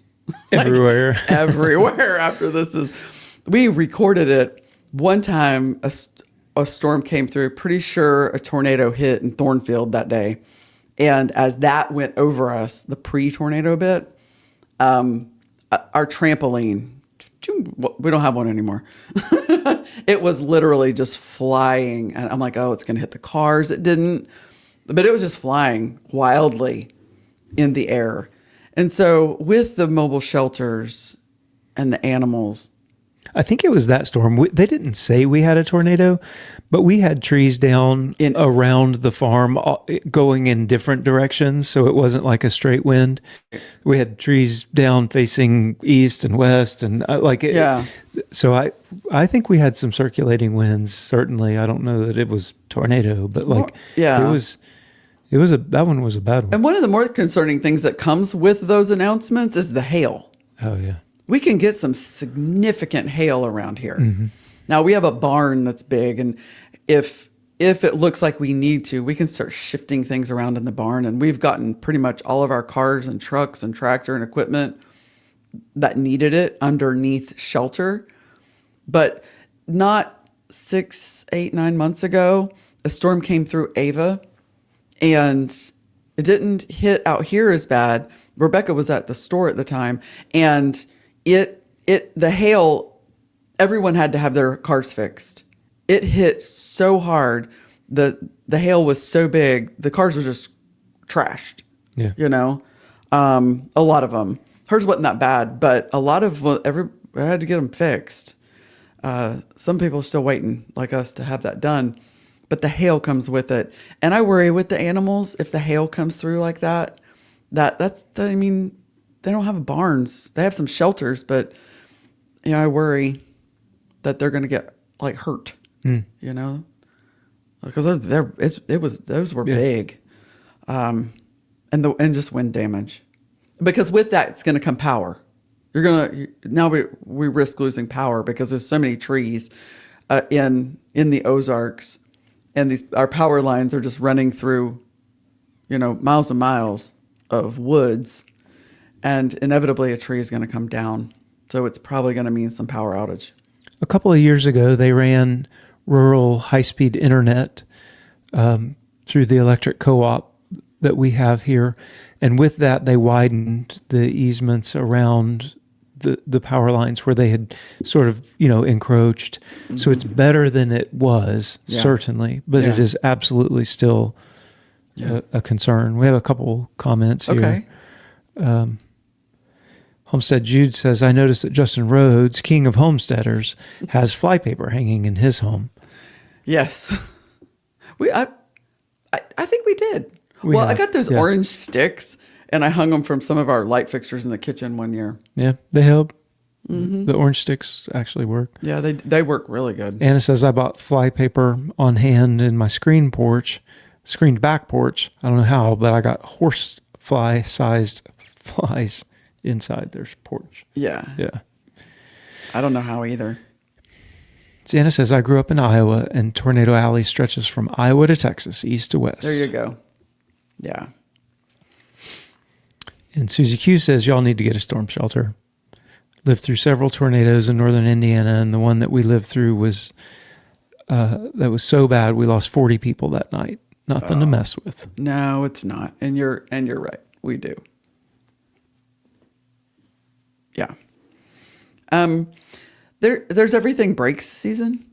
Everywhere. everywhere after this we recorded it one time. A storm came through, pretty sure a tornado hit in Thornfield that day. And as that went over us, the pre-tornado bit, our trampoline, we don't have one anymore. It was literally just flying. And I'm like, oh, it's going to hit the cars. It didn't. But it was just flying wildly in the air. And so with the mobile shelters and the animals, I think it was that storm. They didn't say we had a tornado, but we had trees down around the farm going in different directions. So it wasn't like a straight wind. We had trees down facing east and west and Yeah. So I think we had some circulating winds. Certainly. I don't know that it was tornado, but yeah. that one was a bad one. And one of the more concerning things that comes with those announcements is the hail. Oh yeah. We can get some significant hail around here. Mm-hmm. Now we have a barn that's big, and if it looks like we need to, we can start shifting things around in the barn. And we've gotten pretty much all of our cars and trucks and tractor and equipment that needed it underneath shelter. But not 6, 8, 9 months ago, a storm came through Ava, and it didn't hit out here as bad. Rebecca was at the store at the time, and the hail, everyone had to have their cars fixed. It hit so hard. The hail was so big, the cars were just trashed. Yeah. A lot of them. Hers wasn't that bad, but a lot of I had to get them fixed. Some people are still waiting, like us, to have that done. But the hail comes with it, and I worry with the animals if the hail comes through like that. I mean, they don't have barns. They have some shelters, but I worry that they're going to get hurt. Because those were big, and just wind damage. Because with that, it's going to come power. Now we risk losing power because there's so many trees in the Ozarks, and our power lines are just running through, miles and miles of woods. And inevitably a tree is going to come down. So it's probably going to mean some power outage. A couple of years ago, they ran rural high-speed internet through the electric co-op that we have here. And with that, they widened the easements around the power lines where they had sort of, encroached. So it's better than it was, Yeah. certainly, but it Yeah. is absolutely still a concern. We have a couple comments here. Okay. Homestead Jude says, I noticed that Justin Rhodes, king of homesteaders, has flypaper hanging in his home. Yes. I think we did. We I have, got those yeah. orange sticks and I hung them from some of our light fixtures in the kitchen one year. Yeah, they help. Mm-hmm. The orange sticks actually work. Yeah, they work really good. Anna says, I bought flypaper on hand in my screened back porch. I don't know how, but I got horsefly-sized flies inside their porch. Yeah. Yeah. I don't know how either. Anna says, I grew up in Iowa, and Tornado Alley stretches from Iowa to Texas, east to west. There you go. Yeah. And Susie Q says, y'all need to get a storm shelter. Lived through several tornadoes in northern Indiana, and the one that we lived through was so bad we lost 40 people that night. Nothing to mess with. No, it's not. And you're right. We do. Yeah. There's everything breaks season.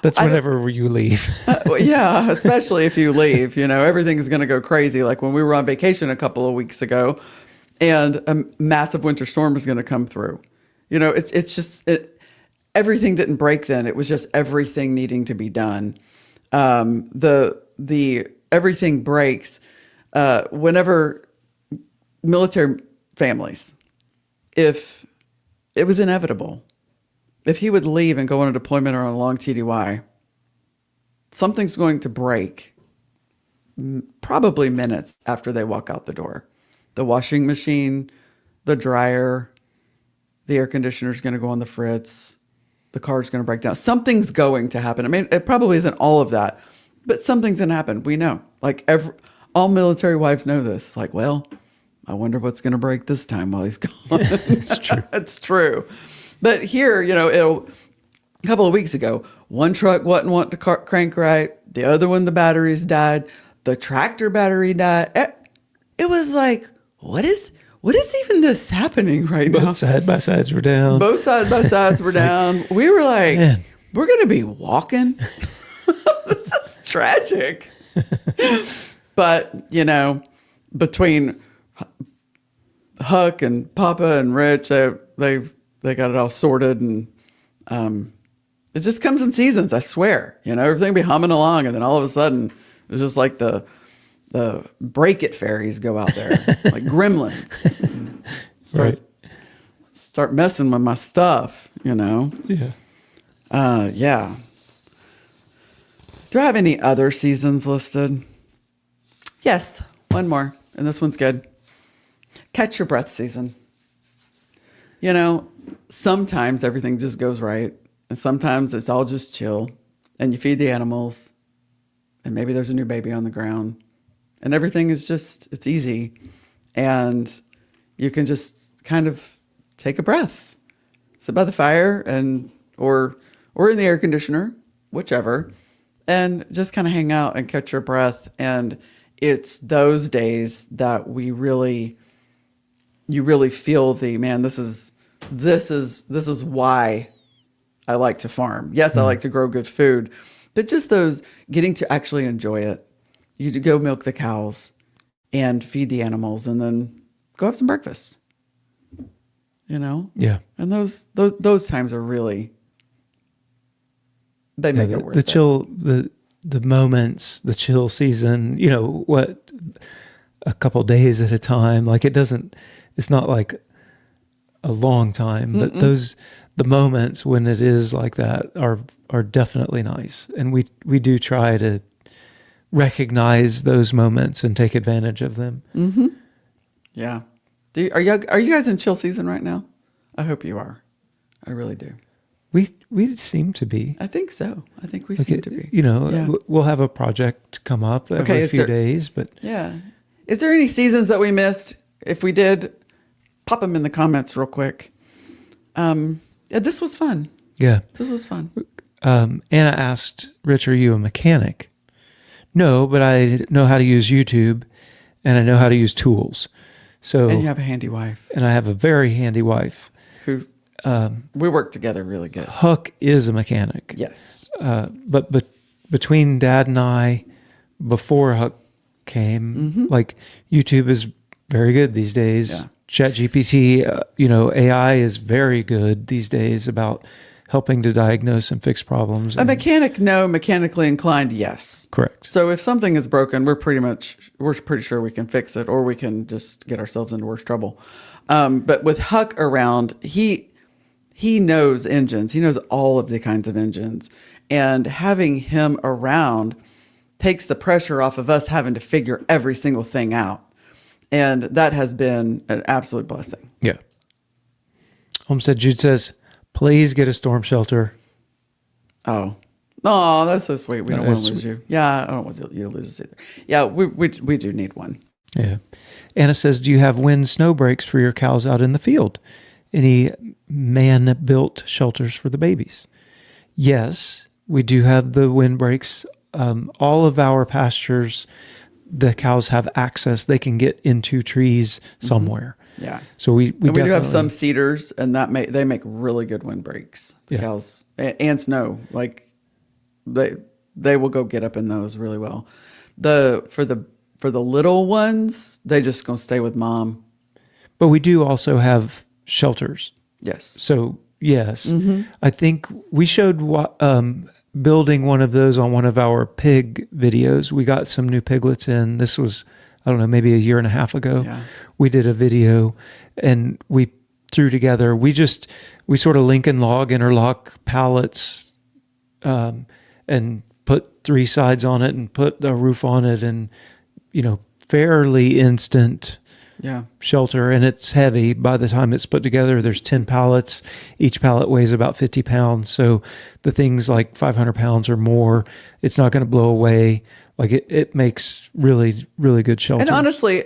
That's whenever you leave. Well, yeah, especially if you leave, everything's going to go crazy. Like when we were on vacation a couple of weeks ago and a massive winter storm was going to come through. It's just, everything didn't break then. It was just everything needing to be done. The everything breaks whenever military families, if it was inevitable, if he would leave and go on a deployment or on a long TDY, something's going to break probably minutes after they walk out the door. The washing machine, the dryer, the air conditioner's going to go on the fritz, the car's going to break down. Something's going to happen. I mean, it probably isn't all of that, but something's going to happen. We know. Like all military wives know this. Like, well, I wonder what's going to break this time while he's gone. It's true. It's true. But here, a couple of weeks ago, one truck wasn't wanting to crank right. The other one, the batteries died. The tractor battery died. It was like, what is even this happening right now? Both side by sides were down. Both side by sides were down. We were like, man. We're going to be walking. This is tragic. But, between Huck and Papa and Rich, they got it all sorted, and it just comes in seasons. I swear, everything be humming along, and then all of a sudden, it's just like the break it fairies go out there, like gremlins, start messing with my stuff. Yeah. Yeah. Do I have any other seasons listed? Yes, one more, and this one's good. Catch your breath season. Sometimes everything just goes right, and sometimes it's all just chill, and you feed the animals, and maybe there's a new baby on the ground, and everything is it's easy, and you can just kind of take a breath, sit by the fire, or in the air conditioner, whichever, and just kind of hang out and catch your breath. And it's those days that you really feel this is why I like to farm. Yes, I like to grow good food, but just those getting to actually enjoy it. You to go milk the cows and feed the animals, and then go have some breakfast. Yeah. And those times are really, they make it worth the it. chill, the moments, the chill season, a couple days at a time. Like it's not like a long time, but the moments when it is like that are definitely nice. And we do try to recognize those moments and take advantage of them. Mm-hmm. Yeah. Are you guys in chill season right now? I hope you are. I really do. We seem to be. I think so. I think we seem to be. Yeah. We'll have a project come up every few days, but yeah. Is there any seasons that we missed? If we did, pop them in the comments real quick. This was fun. yeah. This was fun. Anna asked, Rich, are you a mechanic? No, but I know how to use YouTube and I know how to use tools. So And you have a handy wife and I have a very handy wife. who we work together really good. Huck is a mechanic. Yes. But between Dad and I, before Huck came, like YouTube is very good these days. Yeah. ChatGPT, AI is very good these days about helping to diagnose and fix problems. A mechanic, no. Mechanically inclined, yes. Correct. So if something is broken, we're pretty sure we can fix it, or we can just get ourselves into worse trouble. But with Huck around, he knows engines. He knows all of the kinds of engines, and having him around takes the pressure off of us having to figure every single thing out, and that has been an absolute blessing. Yeah. Homestead Jude says, please get a storm shelter. Oh, that's so sweet. We don't want to lose you. Yeah, I don't want you to lose us either. Yeah, we do need one. Yeah. Anna says, do you have wind snow breaks for your cows out in the field? Any man-built shelters for the babies? Yes, we do have the wind breaks. All of our pastures, the cows have access. They can get into trees somewhere. Yeah. So we And we do have definitely- some cedars, and they make really good windbreaks. The Yeah. cows and snow, like they will go get up in those really well. For the little ones, they just gonna stay with mom. But we do also have shelters. Yes. So yes, I think we showed building one of those on one of our pig videos. We got some new piglets in. This was, I don't know, maybe a year and a half ago. Yeah. We did a video and we threw together, we sort of link and log interlock pallets and put 3 sides on it and put a roof on it, and, fairly instant Yeah. shelter, and it's heavy. By the time it's put together, there's 10 pallets. Each pallet weighs about 50 pounds. So the thing's like 500 pounds or more. It's not going to blow away. Like it makes really, really good shelter. And honestly,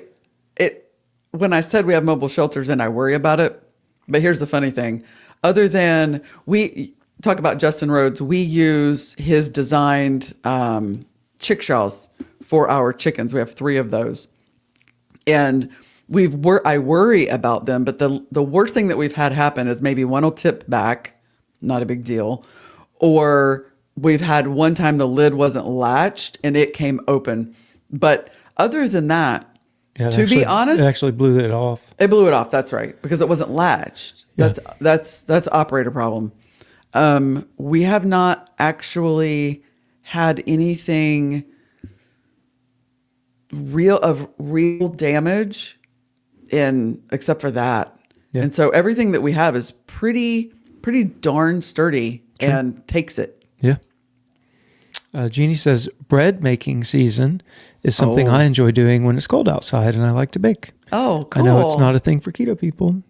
when I said we have mobile shelters, and I worry about it, but here's the funny thing. Other than we talk about Justin Rhodes, we use his designed chickshaws for our chickens. We have 3 of those. And I worry about them, but the worst thing that we've had happen is maybe one will tip back, not a big deal, or we've had one time the lid wasn't latched and it came open. But other than that, Yeah, to be honest, it actually blew it off. it blew it off. That's right, because it wasn't latched. Yeah. That's operator problem. We have not actually had anything real damage except for that. Yeah. And so everything that we have is pretty darn sturdy and takes it. Yeah. Jeannie says, bread making season is something Oh. I enjoy doing when it's cold outside and I like to bake. Oh, cool. I know it's not a thing for keto people.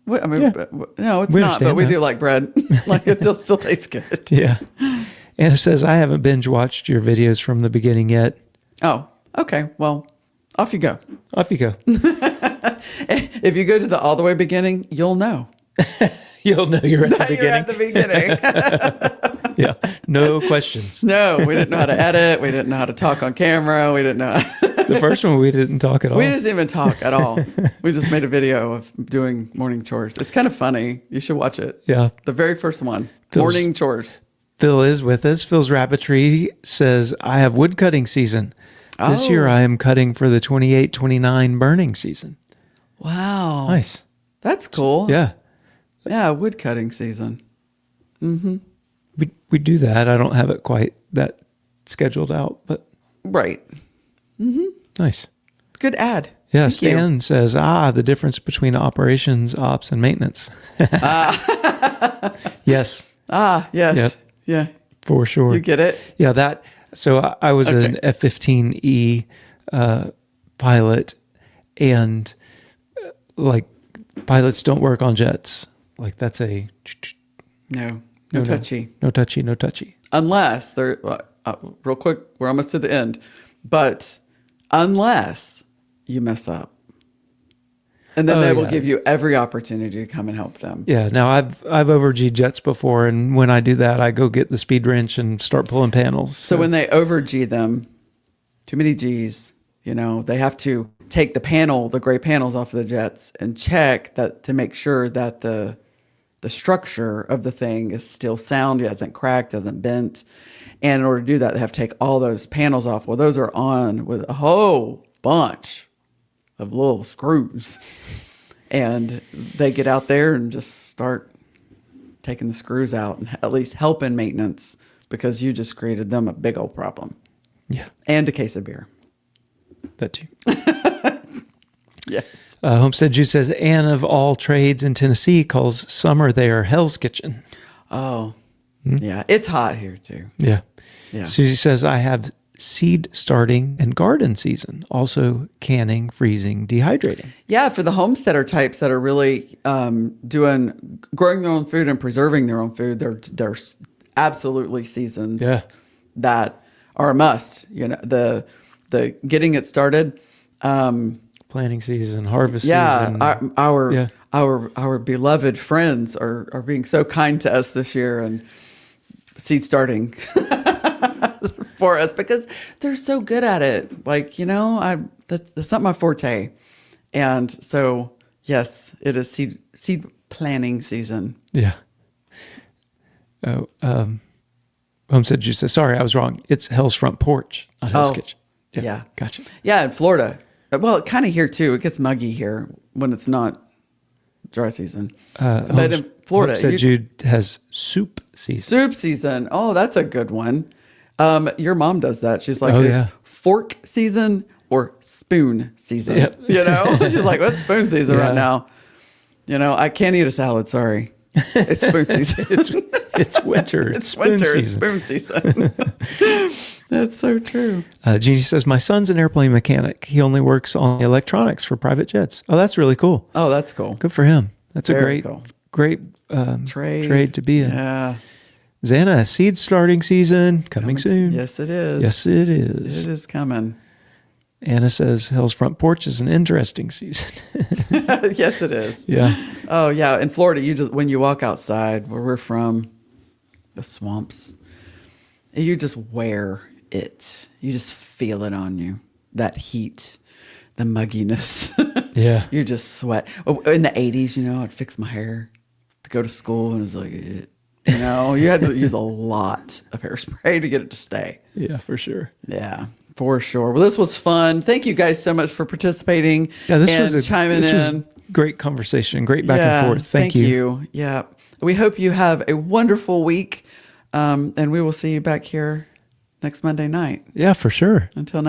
Well, I mean, Yeah. no, it's We not, but understand we that. do like bread. Like it still tastes good. Yeah. Anna says, I haven't binge watched your videos from the beginning yet. Oh, okay. Well, off you go. Off you go. If you go to the all the way beginning, you'll know. You'll know you're at the You're beginning. at the beginning. Yeah. No questions. No, we didn't know how to edit. We didn't know how to talk on camera. We didn't know. The first one, we didn't talk at all. We didn't even talk at all. We just made a video of doing morning chores. It's kind of funny. You should watch it. Yeah. The very first one, Feels- morning chores. Phil is with us. Phil's Rabbitry says, I have wood cutting season. This Oh. year I am cutting for the 28-29 burning season. Wow. Nice. That's cool. Yeah. Yeah, wood cutting season. We do that. I don't have it quite that scheduled out, but Right. nice. Good ad. Yeah, Thank you. Stan says, the difference between operations, ops, and maintenance. Yes, Ah, yes. Yep. Yeah. for sure. You get it? Yeah, that. So I was an Okay. F-15E pilot, and like pilots don't work on jets. Like that's a No. No no. touchy. no touchy, no touchy. Unless they're real quick, we're almost to the end, but unless you mess up, and then Oh, they will yeah. give you every opportunity to come and help them. Yeah. Now I've over-G'd jets before, and when I do that, I go get the speed wrench and start pulling panels. So when they over G them, too many G's, You know, they have to take the gray panels off of the jets and check that to make sure that the structure of the thing is still sound, it hasn't cracked, hasn't bent. And in order to do that, they have to take all those panels off. Well, those are on with a whole bunch of little screws. And they get out there and just start taking the screws out and at least help in maintenance because you just created them a big old problem. Yeah. And a case of beer. That too. Yes. Homestead Juice says, Ann of all trades in Tennessee calls summer there Hell's Kitchen. Oh, yeah. It's hot here too. Yeah. Yeah. Susie says, I have seed starting and garden season, also canning, freezing, dehydrating. Yeah, for the homesteader types that are really growing their own food and preserving their own food, there's absolutely seasons that are a must. You know, the getting it started. Planting season, harvest Yeah, season. our beloved friends are being so kind to us this year and seed starting for us because they're so good at it. Like, you know, that's not my forte. And so, yes, it is seed planning season. Yeah. Oh, Homestead Juice says, sorry, I was wrong. It's Hell's Front Porch, not Hell's Kitchen. Yeah. Gotcha. Yeah, in Florida. Well, kind of here too. It gets muggy here when it's not dry season. But in Florida, Homestead Jude has soup season. soup season. Oh, that's a good one. Your mom does that. She's like, it's fork season or spoon season. Yep. You know, she's like, what's spoon season right now? You know, I can't eat a salad. Sorry, it's spoon season. It's winter. It's winter. It's spoon season. That's so true. Jeannie says, my son's an airplane mechanic. He only works on electronics for private jets. Oh, that's really cool. Oh, that's cool. Good for him. That's Very a cool. great trade to be in. Yeah. Xana, seed starting season coming soon. Yes, it is. Yes, it is. It is coming. Anna says Hell's Front Porch is an interesting season. Yes, it is. Yeah. Oh, yeah. In Florida, when you walk outside where we're from, the swamps, you just wear it. You just feel it on you. That heat, the mugginess. Yeah. You just sweat. In the 80s, you know, I'd fix my hair to go to school and it was like, you know, you had to use a lot of hairspray to get it to stay. Yeah, for sure. Yeah, for sure. Well, this was fun. Thank you guys so much for participating. Yeah, this and was chiming in. Was great conversation. Great back and forth. Thank you. Yeah. We hope you have a wonderful week. And we will see you back here next Monday night. Yeah, for sure. Until next